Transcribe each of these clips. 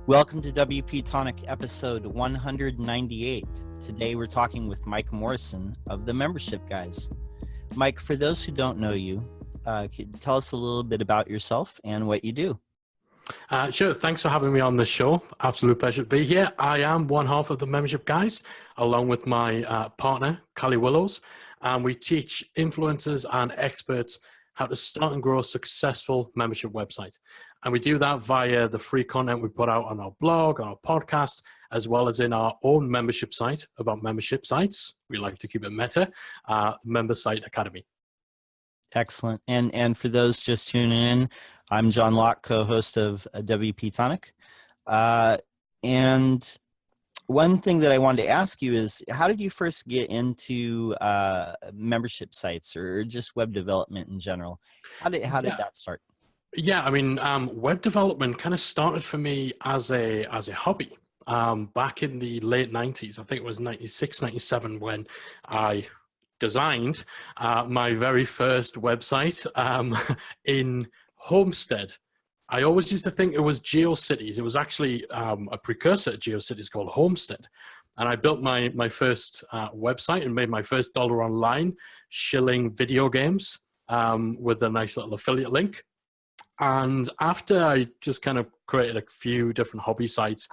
Welcome to WP-Tonic episode 198. Today we're talking with Mike Morrison of the Membership Guys. Mike, for those who don't know you, could you tell us a little bit about yourself and what you do? Sure. Thanks for having me on the show. Absolute pleasure to be here. I am one half of the Membership Guys, along with my partner, Callie Willows, and we teach influencers and experts how to start and grow a successful membership website. And we do that via the free content we put out on our blog, on our podcast, as well as in our own membership site about membership sites. We like to keep it meta, Member Site Academy. Excellent. And for those just tuning in, I'm John Locke, co-host of WP-Tonic. And one thing that I wanted to ask you is, how did you first get into membership sites or just web development in general? How did that start? Yeah, I mean, web development kind of started for me as a hobby. Back in the late 90s, I think it was 96, 97, when I designed my very first website in Homestead. I always used to think it was GeoCities. It was actually a precursor to GeoCities called Homestead. And I built my first website and made my first dollar online shilling video games with a nice little affiliate link. And after I just kind of created a few different hobby sites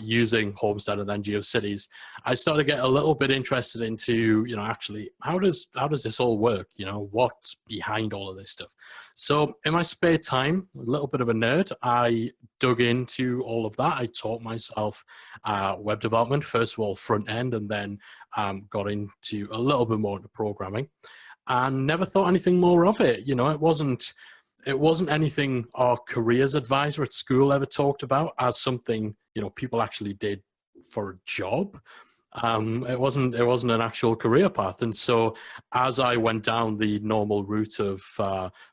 using Homestead and then GeoCities, I started to get a little bit interested into, actually, how does this all work? What's behind all of this stuff? So in my spare time, a little bit of a nerd, I dug into all of that. I taught myself web development, first of all, front end, and then got into a little bit more into programming and never thought anything more of it. It wasn't anything our careers advisor at school ever talked about as something, people actually did for a job. It wasn't an actual career path. And so as I went down the normal route of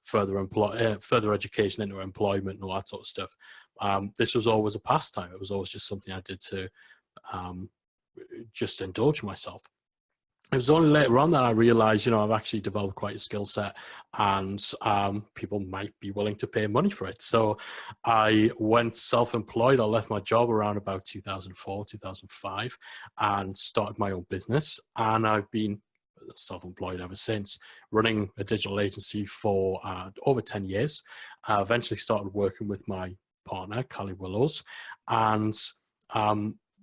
further education into employment and all that sort of stuff, this was always a pastime. It was always just something I did to just indulge myself. It was only later on that I realized, I've actually developed quite a skill set and people might be willing to pay money for it. So I went self-employed. I left my job around about 2004, 2005 and started my own business. And I've been self-employed ever since, running a digital agency for over 10 years. I eventually started working with my partner, Callie Willows. And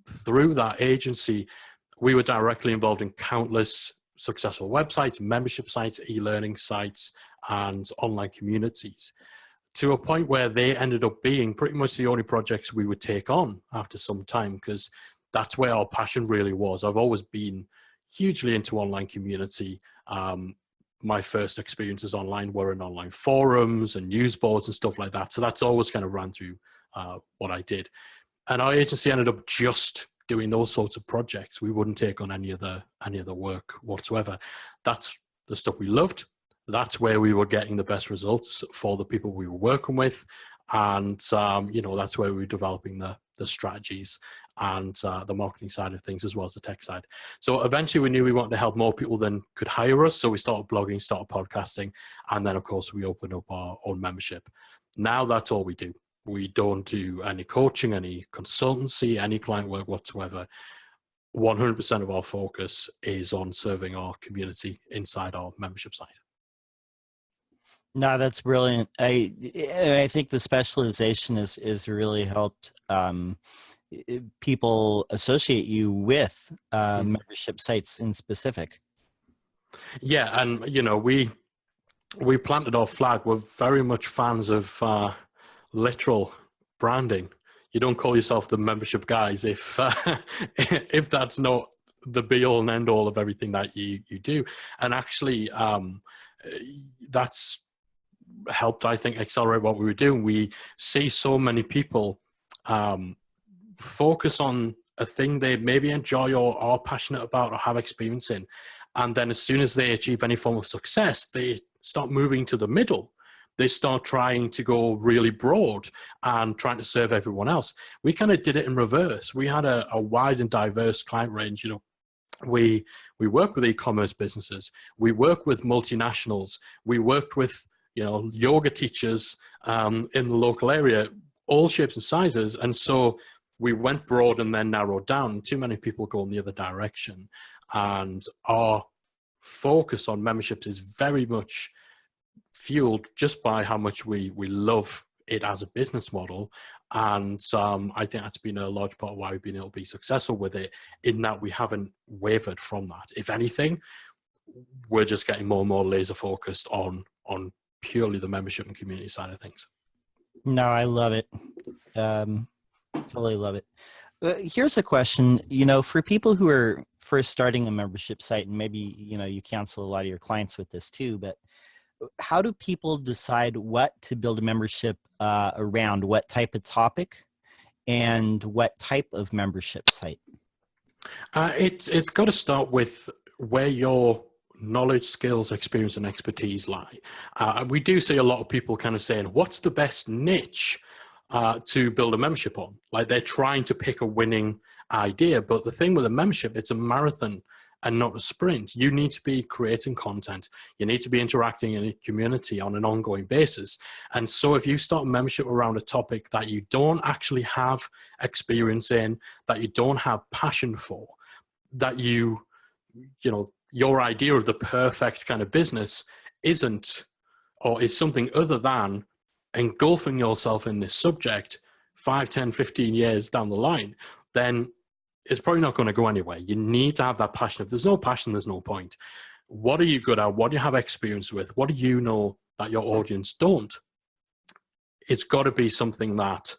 through that agency, we were directly involved in countless successful websites, membership sites, e-learning sites, and online communities, to a point where they ended up being pretty much the only projects we would take on after some time, because that's where our passion really was. I've always been hugely into online community. My first experiences online were in online forums and news boards and stuff like that. So that's always kind of ran through what I did. And our agency ended up just doing those sorts of projects. We wouldn't take on any other work whatsoever. That's the stuff we loved. That's where we were getting the best results for the people we were working with. And, that's where we were developing the strategies and the marketing side of things, as well as the tech side. So eventually we knew we wanted to help more people than could hire us. So we started blogging, started podcasting, and then of course we opened up our own membership. Now that's all we do. We don't do any coaching, any consultancy, any client work whatsoever. 100% of our focus is on serving our community inside our membership site. No, that's brilliant. I think the specialization is really helped people associate you with membership sites in specific. Yeah, and we planted our flag. We're very much fans of literal branding. You don't call yourself the Membership Guys if that's not the be all and end all of everything that you do. And actually that's helped, I think, accelerate what we were doing. We see so many people focus on a thing they maybe enjoy or are passionate about or have experience in, and then as soon as they achieve any form of success, they start moving to the middle. They start trying to go really broad and trying to serve everyone else. We kind of did it in reverse. We had a wide and diverse client range. We work with e-commerce businesses. We work with multinationals. We worked with yoga teachers in the local area, all shapes and sizes. And so we went broad and then narrowed down. Too many people go in the other direction, and our focus on memberships is very much fueled just by how much we love it as a business model. And I think that's been a large part of why we've been able to be successful with it, in that we haven't wavered from that. If anything, we're just getting more and more laser focused on purely the membership and community side of things. No, I love it. Totally love it. Here's a question, for people who are first starting a membership site, and maybe, you counsel a lot of your clients with this too, but how do people decide what to build a membership around? What type of topic and what type of membership site? It's got to start with where your knowledge, skills, experience, and expertise lie. We do see a lot of people kind of saying, what's the best niche to build a membership on? Like, they're trying to pick a winning idea, but the thing with a membership, it's a marathon and not a sprint. You need to be creating content. You need to be interacting in a community on an ongoing basis. And so if you start a membership around a topic that you don't actually have experience in, that you don't have passion for, that your idea of the perfect kind of business isn't, or is something other than engulfing yourself in this subject 5, 10, 15 years down the line, then it's probably not going to go anywhere. You need to have that passion. If there's no passion, there's no point. What are you good at? What do you have experience with? What do you know that your audience don't? It's got to be something that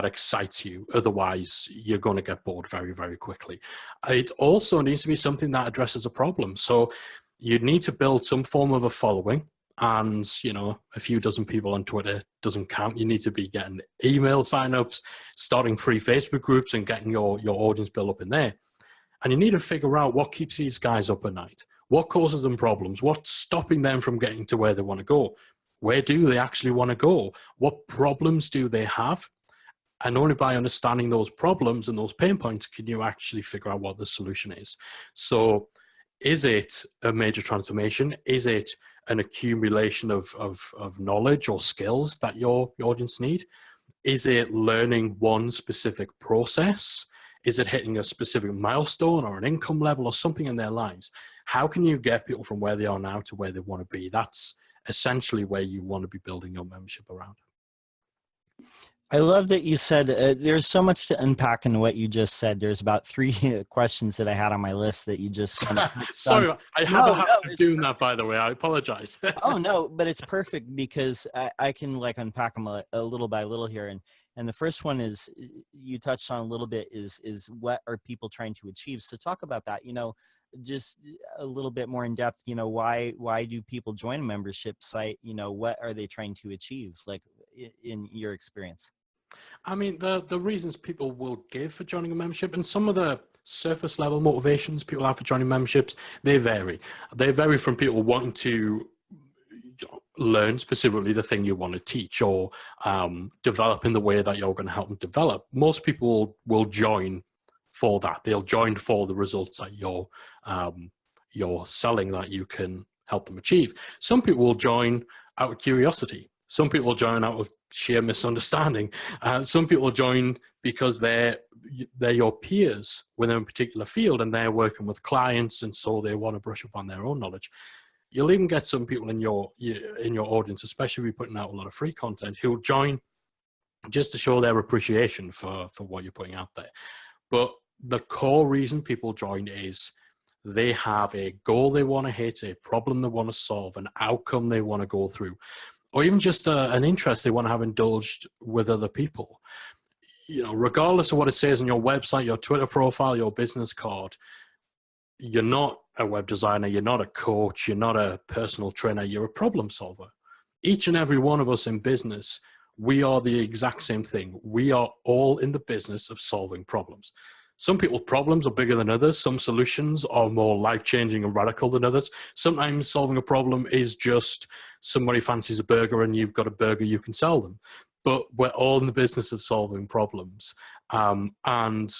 excites you. Otherwise, you're going to get bored very, very quickly. It also needs to be something that addresses a problem. So you need to build some form of a following. And, a few dozen people on Twitter doesn't count. You need to be getting email signups, starting free Facebook groups, and getting your audience built up in there. And you need to figure out what keeps these guys up at night. What causes them problems? What's stopping them from getting to where they want to go? Where do they actually want to go? What problems do they have? And only by understanding those problems and those pain points can you actually figure out what the solution is. So is it a major transformation? Is it an accumulation of knowledge or skills that your audience need? Is it learning one specific process? Is it hitting a specific milestone or an income level or something in their lives? How can you get people from where they are now to where they want to be? That's essentially where you want to be building your membership around. I love that you said there's so much to unpack in what you just said. There's about 3 questions that I had on my list that you just kind of Sorry, I have a habit of doing that, by the way. I apologize. Oh, no, but it's perfect because I can unpack them a little by little here. And the first one is, you touched on a little bit, is what are people trying to achieve? So talk about that, just a little bit more in depth. Why do people join a membership site? What are they trying to achieve, in your experience? I mean, the reasons people will give for joining a membership, and some of the surface level motivations people have for joining memberships, they vary. They vary from people wanting to learn specifically the thing you want to teach, or develop in the way that you're going to help them develop. Most people will join for that. They'll join for the results that you're selling, that you can help them achieve. Some people will join out of curiosity. Some people will join out of sheer misunderstanding. Some people will join because they're your peers within a particular field, and they're working with clients, and so they want to brush up on their own knowledge. You'll even get some people in your audience, especially if you're putting out a lot of free content, who'll join just to show their appreciation for what you're putting out there. But the core reason people join is they have a goal they want to hit, a problem they want to solve, an outcome they want to go through, or even just an interest they want to have indulged with other people. Regardless of what it says on your website, your Twitter profile, your business card, you're not a web designer, you're not a coach, you're not a personal trainer, you're a problem solver. Each and every one of us in business, we are the exact same thing. We are all in the business of solving problems. Some people's problems are bigger than others. Some solutions are more life-changing and radical than others. Sometimes solving a problem is just somebody fancies a burger and you've got a burger you can sell them. But we're all in the business of solving problems. And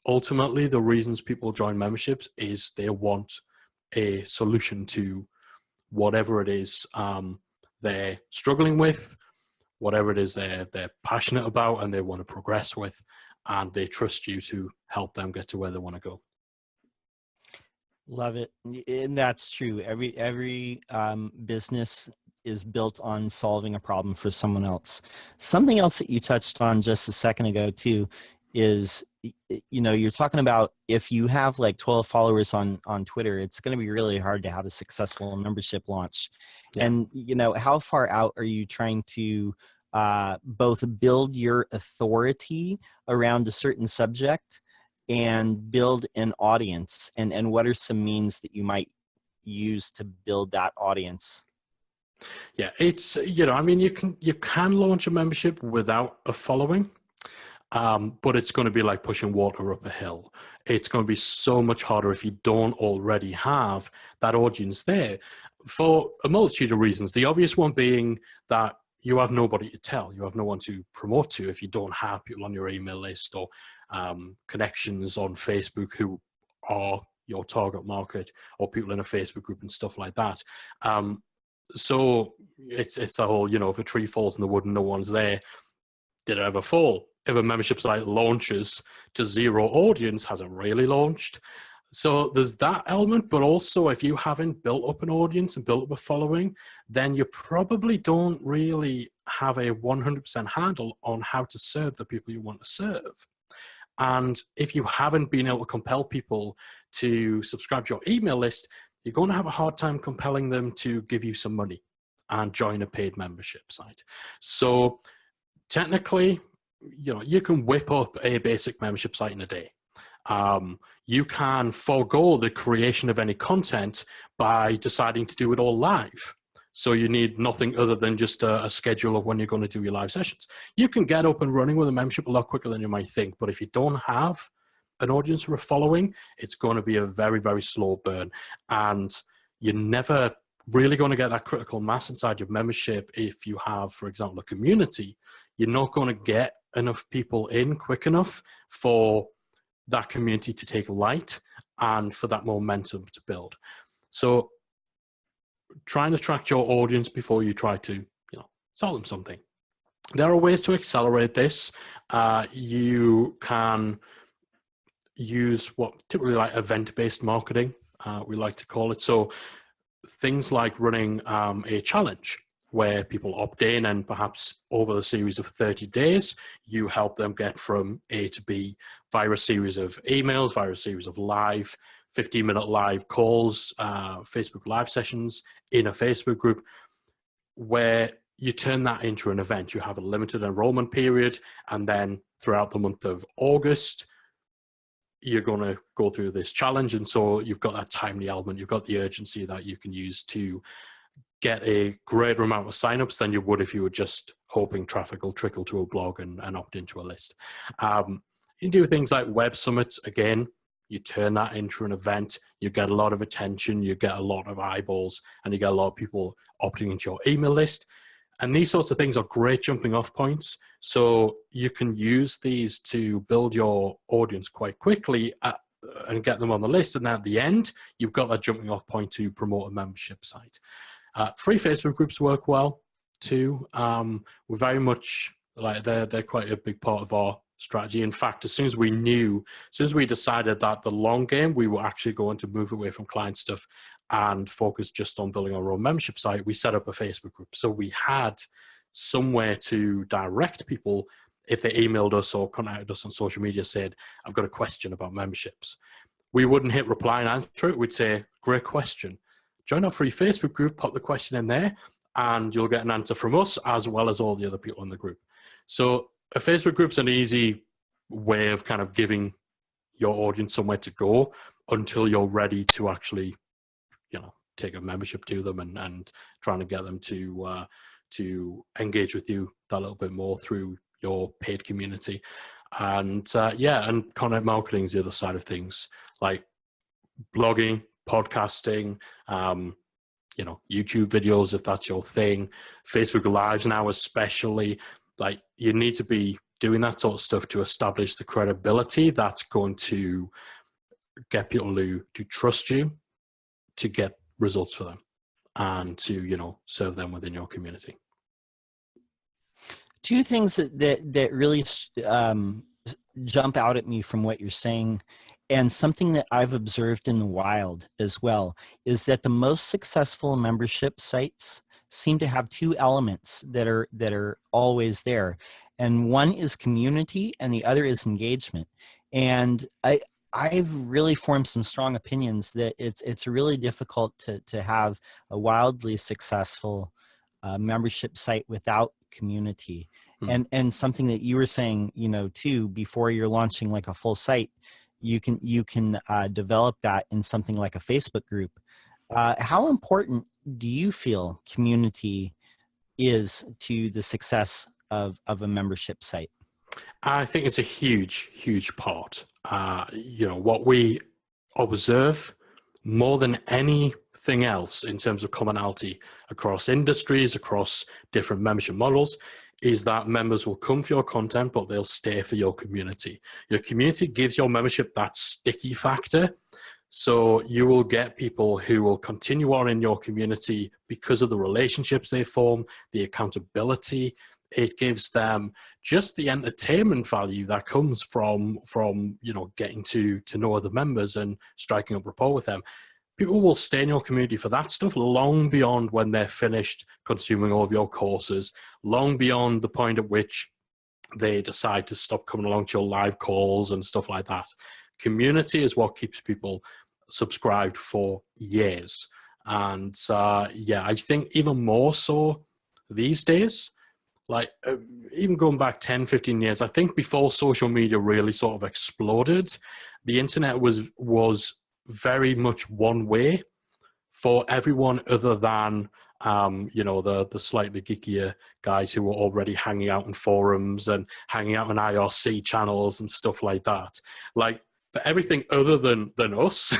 ultimately, the reasons people join memberships is they want a solution to whatever it is they're struggling with, whatever it is they're passionate about and they want to progress with, and they trust you to help them get to where they want to go. Love it. And that's true. Every business is built on solving a problem for someone else. Something else that you touched on just a second ago too is, you're talking about if you have like 12 followers on Twitter, it's going to be really hard to have a successful membership launch. Yeah. And how far out are you trying to both build your authority around a certain subject and build an audience, and what are some means that you might use to build that audience? Yeah, it's, I mean, you can launch a membership without a following, but it's going to be like pushing water up a hill. It's going to be so much harder if you don't already have that audience there, for a multitude of reasons. The obvious one being that you have nobody to tell. You have no one to promote to if you don't have people on your email list or connections on Facebook who are your target market, or people in a Facebook group and stuff like that. So it's the whole, if a tree falls in the wood and no one's there, did it ever fall? If a membership site launches to zero audience, has it really launched? So there's that element, but also if you haven't built up an audience and built up a following, then you probably don't really have a 100% handle on how to serve the people you want to serve. And if you haven't been able to compel people to subscribe to your email list, you're going to have a hard time compelling them to give you some money and join a paid membership site. So technically, you can whip up a basic membership site in a day. You can forego the creation of any content by deciding to do it all live. So you need nothing other than just a schedule of when you're going to do your live sessions. You can get up and running with a membership a lot quicker than you might think, but if you don't have an audience or a following, it's going to be a very, very slow burn. And you're never really going to get that critical mass inside your membership if you have, for example, a community. You're not going to get enough people in quick enough for that community to take light and for that momentum to build. So try and attract your audience before you try to, sell them something. There are ways to accelerate this. You can use what typically like event-based marketing, we like to call it. So things like running a challenge where people opt in, and perhaps over a series of 30 days, you help them get from A to B via a series of emails, via a series of live 15-minute live calls, Facebook live sessions in a Facebook group, where you turn that into an event. You have a limited enrollment period, and then throughout the month of August, you're going to go through this challenge. And so you've got that timely element, you've got the urgency that you can use to get a greater amount of signups than you would if you were just hoping traffic will trickle to a blog and opt into a list. You can do things like web summits. Again, you turn that into an event, you get a lot of attention, you get a lot of eyeballs, and you get a lot of people opting into your email list. And these sorts of things are great jumping off points. So you can use these to build your audience quite quickly and get them on the list. And at the end, you've got that jumping off point to promote a membership site. Free Facebook groups work well too. We're very much like they're quite a big part of our strategy. In fact, as soon as we decided that the long game, we were actually going to move away from client stuff and focus just on building our own membership site, we set up a Facebook group. So we had somewhere to direct people if they emailed us or contacted us on social media, said, I've got a question about memberships. We wouldn't hit reply and answer it. We'd say, great question. Join our free Facebook group, pop the question in there, and you'll get an answer from us as well as all the other people in the group. So a Facebook group's an easy way of kind of giving your audience somewhere to go until you're ready to actually, take a membership to them and trying to get them to engage with you that little bit more through your paid community. And and content marketing is the other side of things, like blogging, podcasting, YouTube videos, if that's your thing, Facebook Lives now especially. Like, you need to be doing that sort of stuff to establish the credibility that's going to get people to trust you, to get results for them, and to, serve them within your community. two things that really jump out at me from what you're saying, and something that I've observed in the wild as well, is that the most successful membership sites seem to have two elements that are always there, and one is community and the other is engagement. And I've really formed some strong opinions that it's really difficult to have a wildly successful membership site without community. And something that you were saying, too, before you're launching like a full site, you can develop that in something like a Facebook group. How important do you feel community is to the success of a membership site? I think it's a huge, huge part. What we observe more than anything else in terms of commonality across industries, across different membership models, is that members will come for your content, but they'll stay for your community. Your community gives your membership that sticky factor. So you will get people who will continue on in your community because of the relationships they form, the accountability. It gives them just the entertainment value that comes from getting to know other members and striking up rapport with them. People will stay in your community for that stuff long beyond when they're finished consuming all of your courses, long beyond the point at which they decide to stop coming along to your live calls and stuff like that. Community is what keeps people subscribed for years. And I think even more so these days, like even going back 10, 15 years, I think before social media really sort of exploded, the internet was very much one way for everyone other than the slightly geekier guys who were already hanging out in forums and hanging out in IRC channels and stuff like that. Like for everything other than us,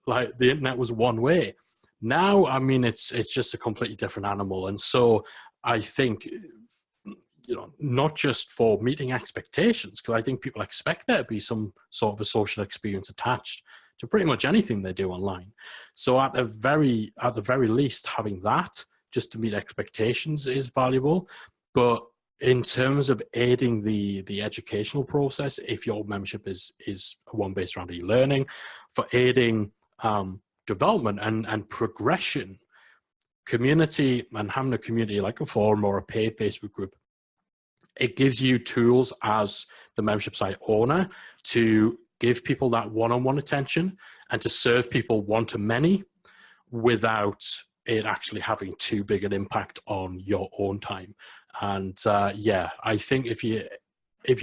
like the internet was one way. Now, I mean, it's just a completely different animal. And so I think, not just for meeting expectations, because I think people expect there to be some sort of a social experience attached to pretty much anything they do online. So at the very least, having that just to meet expectations is valuable. But in terms of aiding the educational process, if your membership is one based around e-learning, for aiding development and progression, community and having a community like a forum or a paid Facebook group, it gives you tools as the membership site owner to give people that one-on-one attention and to serve people one-to-many without it actually having too big an impact on your own time. And I think if you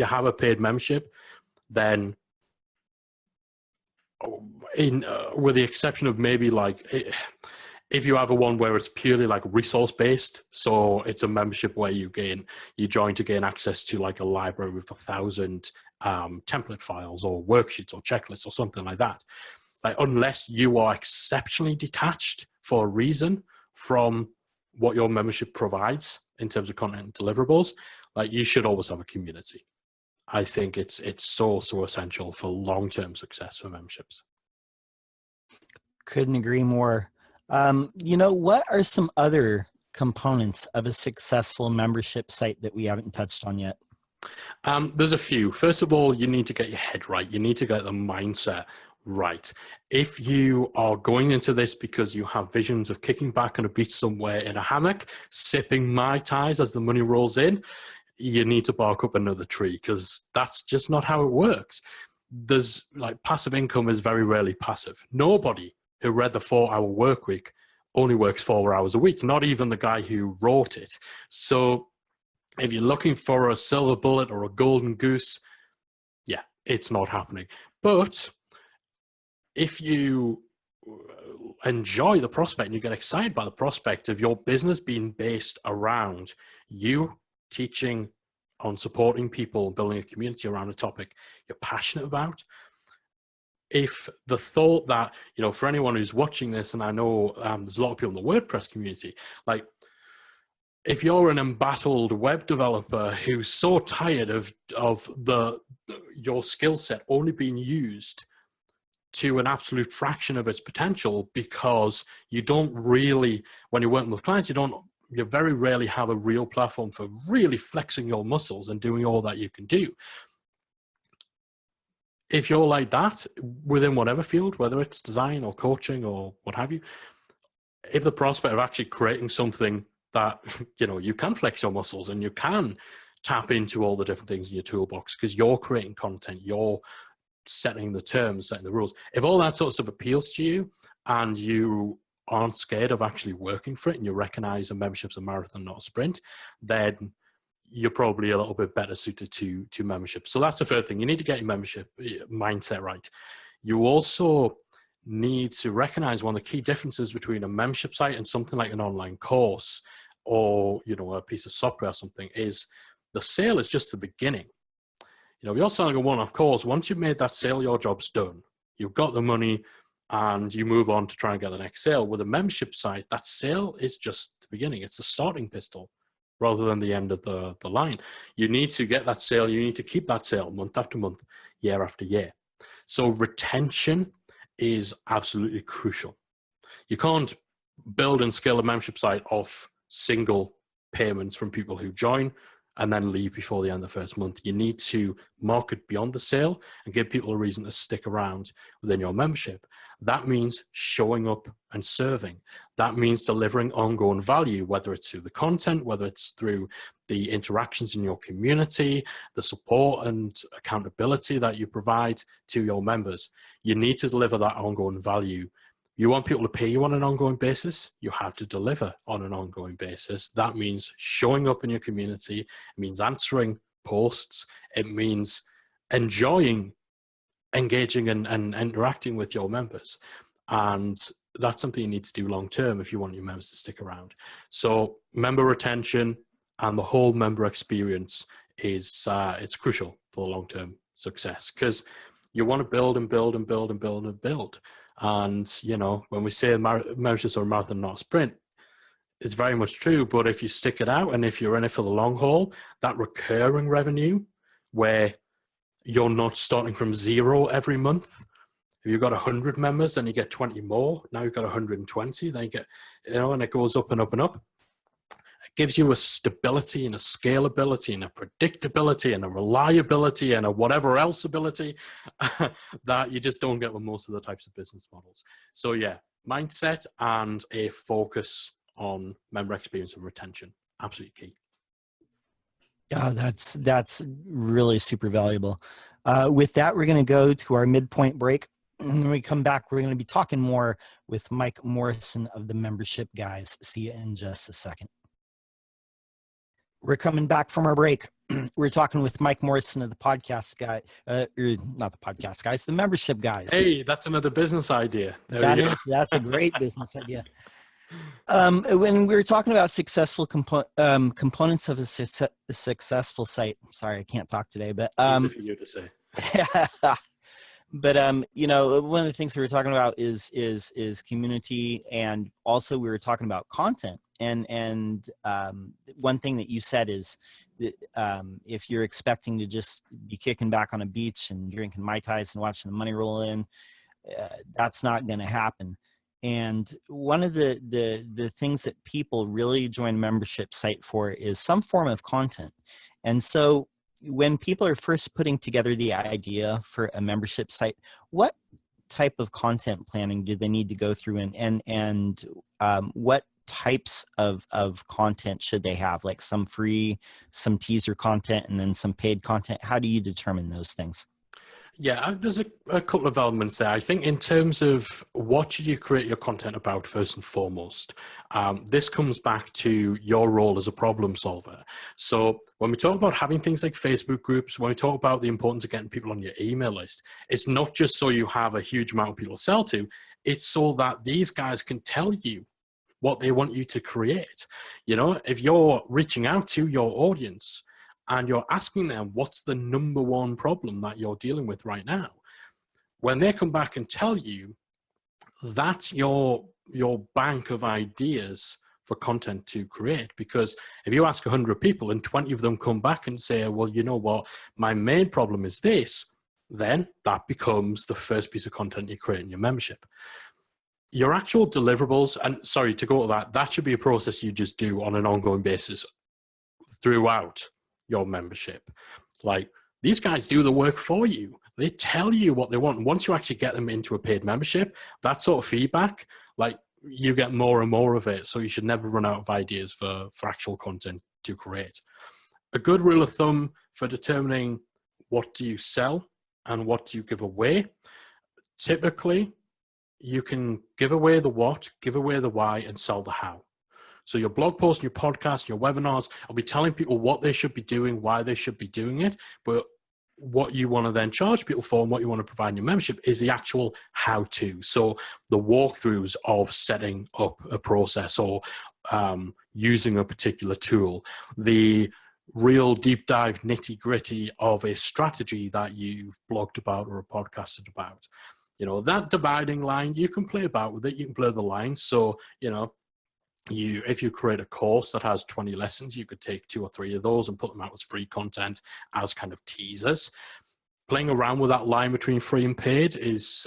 have a paid membership, then with the exception of maybe if you have a one where it's purely like resource based, so it's a membership where you join to gain access to like a library with 1,000 template files or worksheets or checklists or something like that. Like unless you are exceptionally detached for a reason from what your membership provides in terms of content and deliverables, like you should always have a community. I think it's so essential for long-term success for memberships. Couldn't agree more. What are some other components of a successful membership site that we haven't touched on yet? There's a few. First of all, you need to get your head right. You need to get the mindset right. If you are going into this because you have visions of kicking back on a beach somewhere in a hammock, sipping Mai Tais as the money rolls in, you need to bark up another tree, because that's just not how it works. There's passive income is very rarely passive. Nobody who read the 4-hour work week only works 4 hours a week, not even the guy who wrote it. So if you're looking for a silver bullet or a golden goose, it's not happening. But if you enjoy the prospect and you get excited by the prospect of your business being based around you teaching on supporting people, building a community around a topic you're passionate about, if the thought that, for anyone who's watching this, and I know there's a lot of people in the WordPress community, like if you're an embattled web developer who's so tired of your skill set only being used to an absolute fraction of its potential because you don't really, when you're working with clients, you don't you very rarely have a real platform for really flexing your muscles and doing all that you can do. If you're like that within whatever field, whether it's design or coaching or what have you, if the prospect of actually creating something that, you know, you can flex your muscles and you can tap into all the different things in your toolbox because you're creating content, you're setting the terms, setting the rules. If all that sort of stuff appeals to you and you aren't scared of actually working for it and you recognize a membership's a marathon, not a sprint, then you're probably a little bit better suited to membership. So that's the third thing. You need to get your membership mindset right. You also need to recognize one of the key differences between a membership site and something like an online course or, you know, a piece of software or something is the sale is just the beginning. You know, you're selling a one-off course. Once you've made that sale, your job's done. You've got the money and you move on to try and get the next sale. With a membership site, that sale is just the beginning. It's the starting pistol rather than the end of the line. You need to get that sale. You need to keep that sale month after month, year after year. So retention is absolutely crucial. You can't build and scale a membership site off single payments from people who join and then leave before the end of the first month. You need to market beyond the sale and give people a reason to stick around within your membership. That means showing up and serving. That means delivering ongoing value, whether it's through the content, whether it's through the interactions in your community, the support and accountability that you provide to your members. You need to deliver that ongoing value. You want people to pay you on an ongoing basis, you have to deliver on an ongoing basis. That means showing up in your community. It means answering posts. It means enjoying engaging and interacting with your members. And that's something you need to do long term if you want your members to stick around. So member retention and the whole member experience is it's crucial for the long-term success, because you want to build and build and build and build and build. And, you know, when we say memberships are a marathon, not a sprint, it's very much true. But if you stick it out and if you're in it for the long haul, that recurring revenue where you're not starting from zero every month. If you've got 100 members, then you get 20 more. Now you've got 120, then you get, you know, and it goes up and up and up. It gives you a stability and a scalability and a predictability and a reliability and a whatever else ability that you just don't get with most of the types of business models. So yeah, mindset and a focus on member experience and retention, absolutely key. Yeah, that's really super valuable. With that, we're going to go to our midpoint break. And when we come back, we're going to be talking more with Mike Morrison of the Membership Guys. See you in just a second. We're coming back from our break. We're talking with Mike Morrison of the podcast guy, not the podcast guys, the Membership Guys. Hey, that's another business idea. That's a great business idea. When we were talking about successful components of a successful site, sorry, I can't talk today, but easy for you to say. But you know, one of the things we were talking about is community, and also we were talking about content. And one thing that you said is that if you're expecting to just be kicking back on a beach and drinking Mai Tais and watching the money roll in, that's not going to happen. And one of the things that people really join a membership site for is some form of content. And so when people are first putting together the idea for a membership site, what type of content planning do they need to go through, and what types of content should they have? Like some free, some teaser content, and then some paid content. How do you determine those things? Yeah, there's a couple of elements there. I think in terms of what should you create your content about first and foremost, this comes back to your role as a problem solver. So when we talk about having things like Facebook groups, when we talk about the importance of getting people on your email list, it's not just so you have a huge amount of people to sell to, it's so that these guys can tell you what they want you to create. You know, if you're reaching out to your audience and you're asking them what's the number one problem that you're dealing with right now, when they come back and tell you, that's your bank of ideas for content to create. Because if you ask 100 people and 20 of them come back and say, well, you know what, my main problem is this, then that becomes the first piece of content you create in your membership. your actual deliverables, and sorry to go to that, that should be a process you just do on an ongoing basis throughout your membership. Like, these guys do the work for you. They tell you what they want. Once you actually get them into a paid membership, that sort of feedback, like, you get more and more of it. So you should never run out of ideas for actual content to create. A good rule of thumb for determining what do you sell and what do you give away. Typically, you can give away the what, give away the why, and sell the how. So your blog posts, your podcast, your webinars, I'll be telling people what they should be doing, why they should be doing it, but what you want to then charge people for and what you want to provide in your membership is the actual how-to. So the walkthroughs of setting up a process or using a particular tool, the real deep dive nitty gritty of a strategy that you've blogged about or podcasted about. You know, that dividing line, you can play about with it. You can blur the lines. So, you know, if you create a course that has 20 lessons, you could take 2 or 3 of those and put them out as free content as kind of teasers. Playing around with that line between free and paid is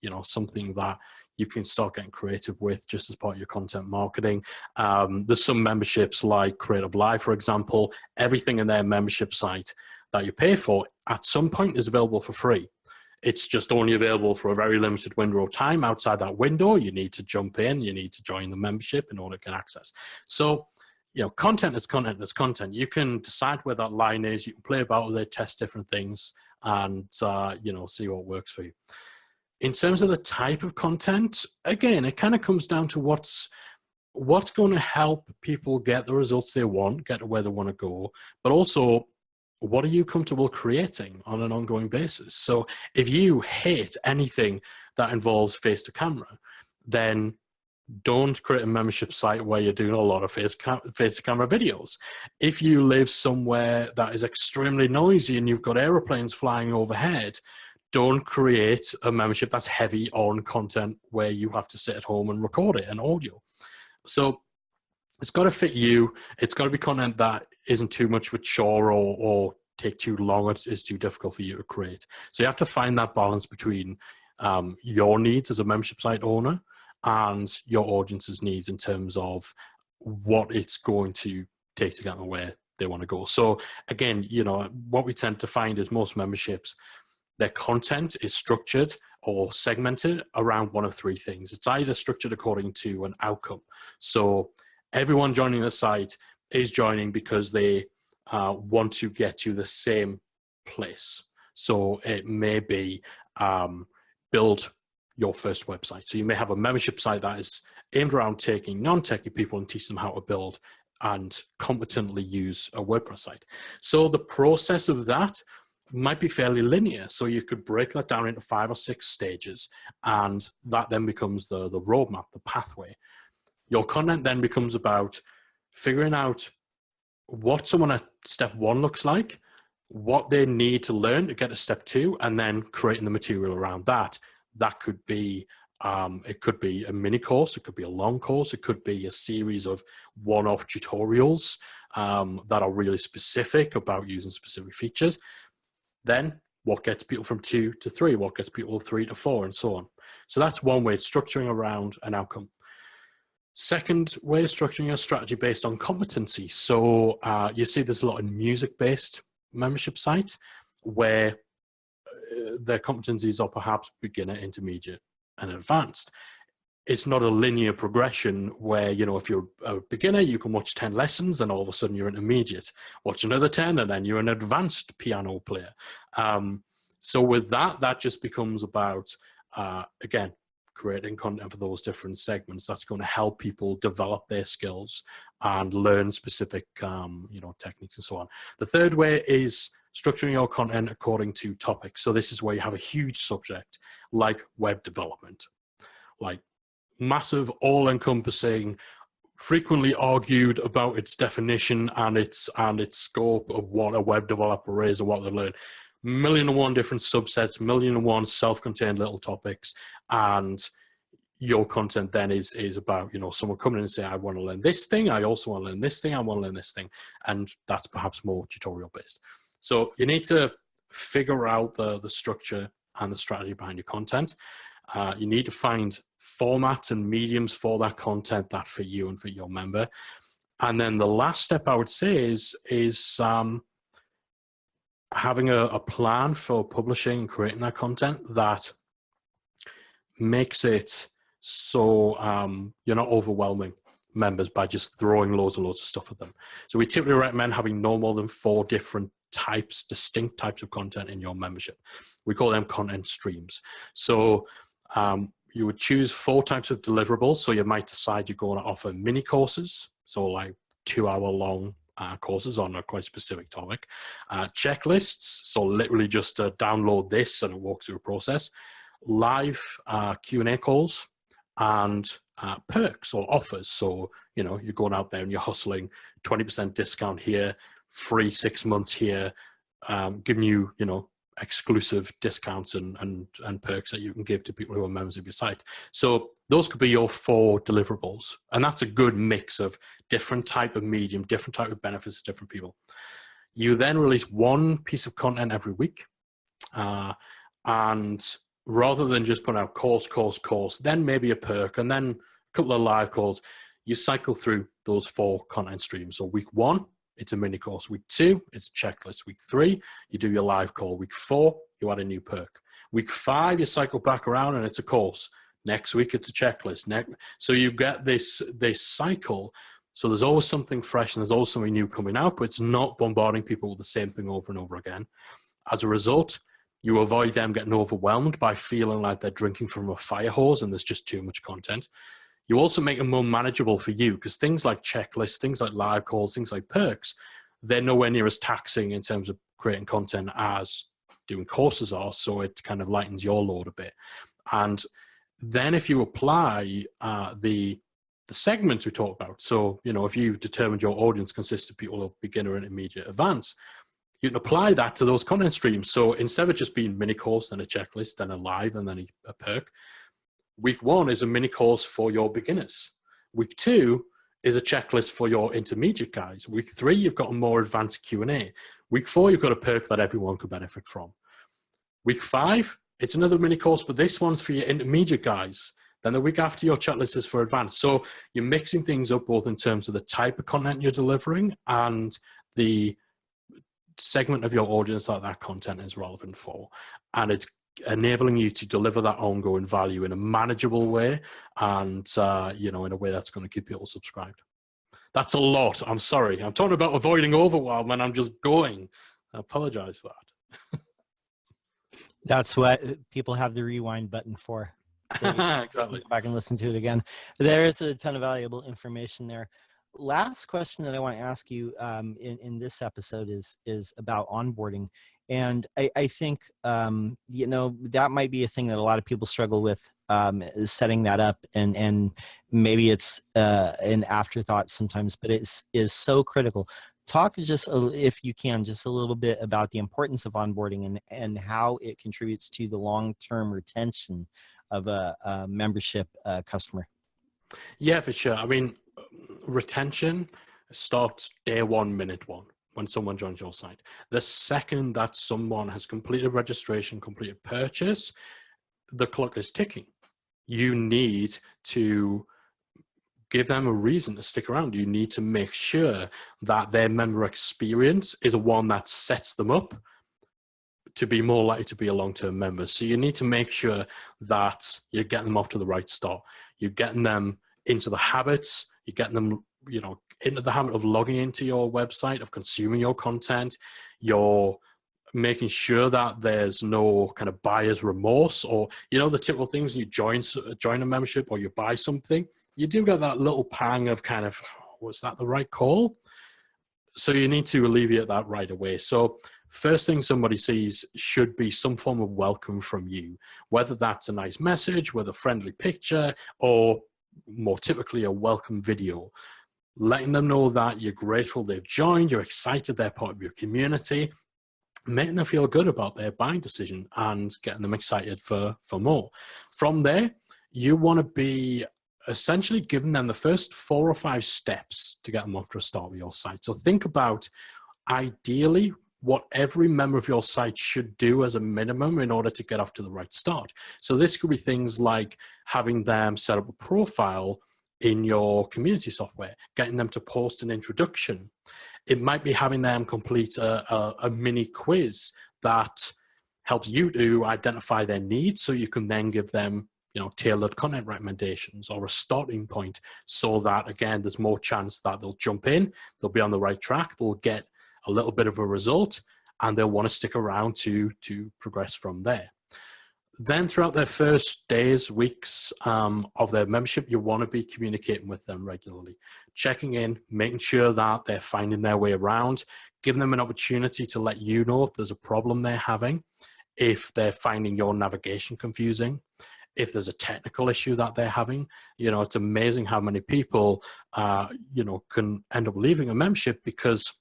you know, something that you can start getting creative with just as part of your content marketing. There's some memberships like Creative Live, for example. Everything in their membership site that you pay for at some point is available for free. It's just only available for a very limited window of time. Outside that window, you need to jump in, you need to join the membership in order to get access. So, you know, content is content is content. You can decide where that line is. You can play about with it, test different things, and, you know, see what works for you. In terms of the type of content, again, it kind of comes down to what's going to help people get the results they want, get to where they want to go, but also, what are you comfortable creating on an ongoing basis? So if you hate anything that involves face to camera, then don't create a membership site where you're doing a lot of face to camera videos. If you live somewhere that is extremely noisy and you've got airplanes flying overhead, don't create a membership that's heavy on content where you have to sit at home and record it and audio. So it's got to fit you. It's got to be content that isn't too much of a chore or take too long. It's too difficult for you to create. So you have to find that balance between your needs as a membership site owner and your audience's needs in terms of what it's going to take to get them where they want to go. So again, you know, what we tend to find is most memberships, their content is structured or segmented around one of 3 things. It's either structured according to an outcome. So everyone joining the site is joining because they want to get to the same place. So it may be build your first website. So you may have a membership site that is aimed around taking non-techie people and teach them how to build and competently use a WordPress site. So the process of that might be fairly linear. So you could break that down into 5 or 6 stages, and that then becomes the roadmap, the pathway. Your content then becomes about figuring out what someone at step 1 looks like, what they need to learn to get to step 2, and then creating the material around that. That could be, it could be a mini course, it could be a long course, it could be a series of one-off tutorials that are really specific about using specific features. Then what gets people from 2 to 3, what gets people 3 to 4, and so on. So that's one way, structuring around an outcome. Second way is structuring your strategy based on competency. So you see there's a lot of music-based membership sites where their competencies are perhaps beginner, intermediate, and advanced. It's not a linear progression where, you know, if you're a beginner, you can watch 10 lessons and all of a sudden you're intermediate. Watch another 10 and then you're an advanced piano player. So with that, that just becomes about, again, creating content for those different segments that's going to help people develop their skills and learn specific, you know, techniques and so on. The third way is structuring your content according to topics. So this is where you have a huge subject like web development, like massive, all-encompassing, frequently argued about its definition and its scope of what a web developer is and what they learn. 1,000,001 different subsets, 1,000,001 self-contained little topics, and your content then is about, you know, someone coming in and saying, I want to learn this thing, I also want to learn this thing, I want to learn this thing, and that's perhaps more tutorial based. So you need to figure out the structure and the strategy behind your content. You need to find formats and mediums for that content that fit you and fit your member. And then the last step I would say is having a plan for publishing and creating that content that makes it so you're not overwhelming members by just throwing loads and loads of stuff at them. So we typically recommend having no more than 4 different distinct types of content in your membership. We call them content streams. So you would choose 4 types of deliverables. So you might decide you're going to offer mini courses, so like 2-hour-long courses on a quite specific topic. Checklists, so literally just download this and it walks through a process. Live Q&A calls, and perks or offers. So, you know, you're going out there and you're hustling 20% discount here, free 6 months here, giving you, you know, exclusive discounts and perks that you can give to people who are members of your site. So those could be your 4 deliverables. And that's a good mix of different type of medium, different type of benefits to different people. You then release 1 piece of content every week. And rather than just put out course, then maybe a perk, and then a couple of live calls, you cycle through those 4 content streams. So week 1, it's a mini course. Week 2, it's a checklist. Week 3, you do your live call. Week 4, you add a new perk. Week 5, you cycle back around and it's a course. Next week, it's a checklist. So you get this cycle. So there's always something fresh and there's always something new coming out, but it's not bombarding people with the same thing over and over again. As a result, you avoid them getting overwhelmed by feeling like they're drinking from a fire hose and there's just too much content. You also make them more manageable for you, because things like checklists, things like live calls, things like perks, they're nowhere near as taxing in terms of creating content as doing courses are. So it kind of lightens your load a bit. And then if you apply the segments we talked about, so, you know, if you determined your audience consists of people of beginner, intermediate, advanced, you can apply that to those content streams. So instead of just being mini course, then a checklist, then a live, and then a perk, week 1 is a mini course for your beginners. Week 2 is a checklist for your intermediate guys. Week 3, you've got a more advanced Q&A. Week 4, you've got a perk that everyone could benefit from. Week 5, it's another mini course, but this one's for your intermediate guys. Then the week after, your checklist is for advanced. So you're mixing things up both in terms of the type of content you're delivering and the segment of your audience that content is relevant for. And it's enabling you to deliver that ongoing value in a manageable way and, you know, in a way that's going to keep people subscribed. That's a lot. I'm sorry. I'm talking about avoiding overwhelm and I'm just going. I apologize for that. That's what people have the rewind button for. Exactly. Go back and listen to it again. There is a ton of valuable information there. Last question that I want to ask you in this episode is about onboarding. And I think, you know, that might be a thing that a lot of people struggle with, is setting that up. And maybe it's an afterthought sometimes, but it is so critical. Talk just, if you can, just a little bit about the importance of onboarding and how it contributes to the long-term retention of a membership customer. Yeah, for sure. I mean, retention starts day 1, minute 1, when someone joins your site. The second that someone has completed registration, completed purchase, the clock is ticking. You need to give them a reason to stick around. You need to make sure that their member experience is one that sets them up to be more likely to be a long-term member. So you need to make sure that you're getting them off to the right start. You're getting them into the habits, you're getting them, you know, into the habit of logging into your website, of consuming your content. You're making sure that there's no kind of buyer's remorse, or, you know, the typical things, you join a membership or you buy something, you do get that little pang of kind of, was that the right call? So you need to alleviate that right away. So first thing somebody sees should be some form of welcome from you, whether that's a nice message with a friendly picture, or more typically a welcome video, letting them know that you're grateful they've joined, you're excited they're part of your community, making them feel good about their buying decision and getting them excited for more. From there, you want to be essentially giving them the first 4 or 5 steps to get them off to a start with your site. So think about, ideally, what every member of your site should do as a minimum in order to get off to the right start. So this could be things like having them set up a profile in your community software, getting them to post an introduction. It might be having them complete a mini quiz that helps you to identify their needs, so you can then give them, you know, tailored content recommendations or a starting point, so that, again, there's more chance that they'll jump in, they'll be on the right track, they'll get a little bit of a result, and they'll want to stick around to progress from there. Then throughout their first days, weeks of their membership, you want to be communicating with them regularly, checking in, making sure that they're finding their way around, giving them an opportunity to let you know if there's a problem they're having, if they're finding your navigation confusing, if there's a technical issue that they're having. You know, it's amazing how many people, you know, can end up leaving a membership because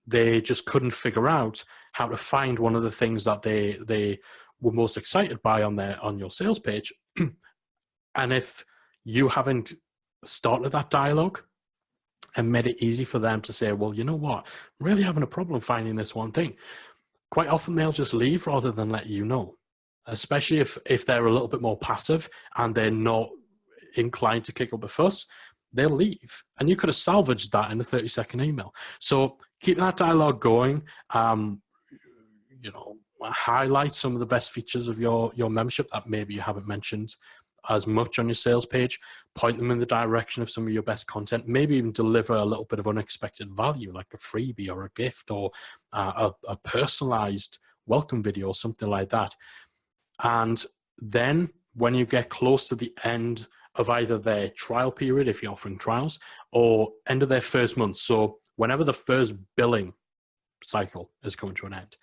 they just couldn't figure out how to find one of the things that they were most excited by on your sales page. And if you haven't started that dialogue and made it easy for them to say, well, you know what, I'm really having a problem finding this one thing, quite often they'll just leave rather than let you know, especially if they're a little bit more passive and they're not inclined to kick up a fuss. They'll leave, and you could have salvaged that in a 30-second email. So keep that dialogue going. You know, highlight some of the best features of your membership that maybe you haven't mentioned as much on your sales page. Point them in the direction of some of your best content. Maybe even deliver a little bit of unexpected value, like a freebie or a gift, or a personalized welcome video or something like that. And then when you get close to the end of either their trial period, if you're offering trials, or end of their first month, so whenever the first billing cycle is coming to an end,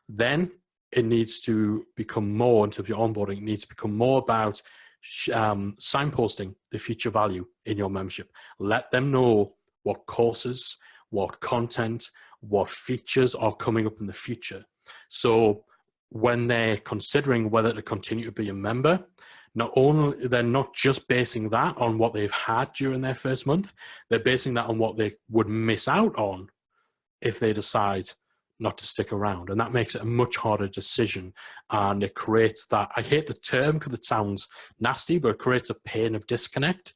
then it needs to become more, in terms of your onboarding, it needs to become more about signposting the future value in your membership. Let them know what courses, what content, what features are coming up in the future. So when they're considering whether to continue to be a member, they're not just basing that on what they've had during their first month, they're basing that on what they would miss out on if they decide not to stick around. And that makes it a much harder decision. And it creates that, I hate the term because it sounds nasty, but it creates a pain of disconnect,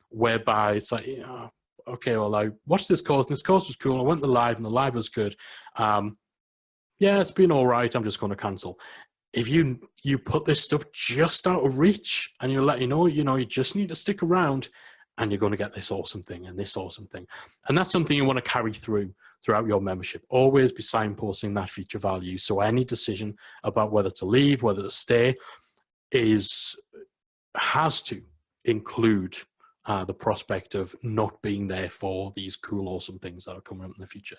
whereby it's like, yeah, okay, well, I watched this course, and this course was cool, I went to the live, and the live was good. Yeah, it's been all right, I'm just going to cancel. If you put this stuff just out of reach, and you let you know, you just need to stick around, and you're going to get this awesome thing and this awesome thing. And that's something you want to carry throughout your membership. Always be signposting that feature value. So any decision about whether to leave, whether to stay, has to include the prospect of not being there for these cool, awesome things that are coming up in the future.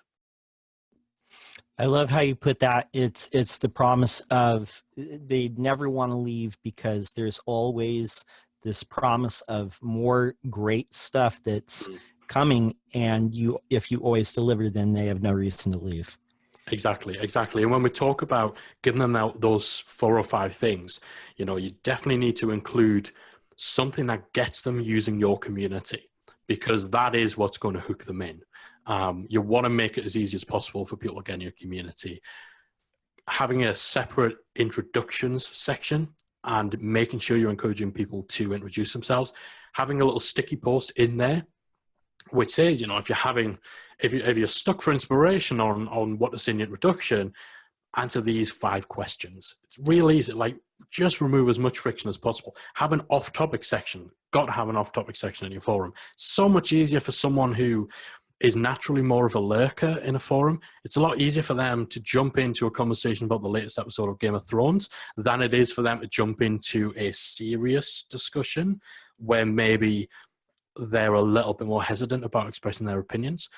I love how you put that. It's the promise of they never want to leave, because there's always this promise of more great stuff that's coming, and if you always deliver, then they have no reason to leave. Exactly. And when we talk about giving them out those 4 or 5 things, you definitely need to include something that gets them using your community, because that is what's going to hook them in. You want to make it as easy as possible for people to get in your community. Having a separate introductions section and making sure you're encouraging people to introduce themselves. Having a little sticky post in there which says, if you're stuck for inspiration on what to say in your introduction, answer these 5 questions. It's real easy. Like, just remove as much friction as possible. Have an off-topic section. Got to have an off-topic section in your forum. So much easier for someone who is naturally more of a lurker in a forum. It's a lot easier for them to jump into a conversation about the latest episode of Game of Thrones than it is for them to jump into a serious discussion where maybe they're a little bit more hesitant about expressing their opinions.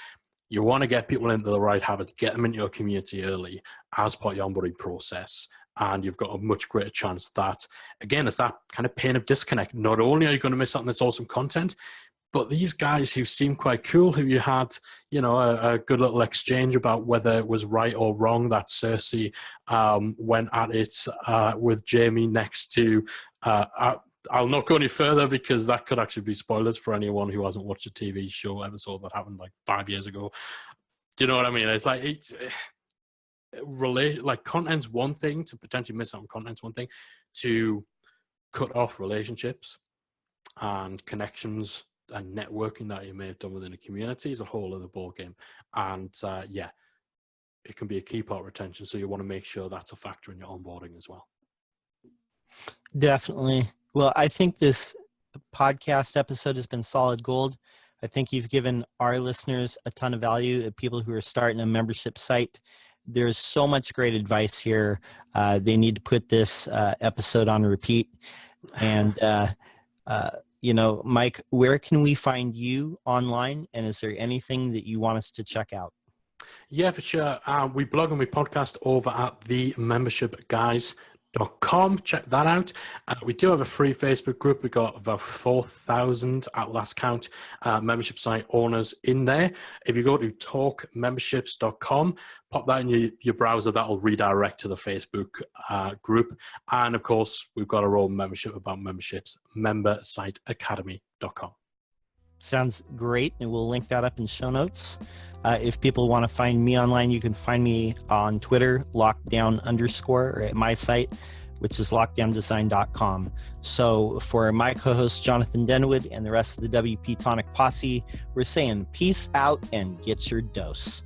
You want to get people into the right habit, get them into your community early as part of your onboarding process. And you've got a much greater chance that, again, it's that kind of pain of disconnect. Not only are you going to miss out on this awesome content, but these guys who seem quite cool, who you had, a good little exchange about whether it was right or wrong that Cersei went at it with Jaime next to... I'll not go any further because that could actually be spoilers for anyone who hasn't watched a TV show episode that happened like 5 years ago. Do you know what I mean? It's like, like content's one thing, to potentially miss out on content's one thing, to cut off relationships and connections and networking that you may have done within a community is a whole other ballgame. And yeah, it can be a key part of retention. So you want to make sure that's a factor in your onboarding as well. Definitely. Well, I think this podcast episode has been solid gold. I think you've given our listeners a ton of value, people who are starting a membership site. There's so much great advice here. They need to put this episode on repeat. And, you know, Mike, where can we find you online? And is there anything that you want us to check out? Yeah, for sure. We blog and we podcast over at themembershipguys.com. Check that out. We do have a free Facebook group. We got about 4,000 at last count membership site owners in there. If you go to talkmemberships.com, pop that in your browser, that'll redirect to the Facebook group. And of course, we've got our own membership about memberships, membersiteacademy.com. Sounds great, and we'll link that up in show notes. If people want to find me online, you can find me on Twitter, lockdown_, or at my site, which is lockdowndesign.com. So for my co-host, Jonathan Denwood, and the rest of the WP-Tonic posse, we're saying peace out and get your dose.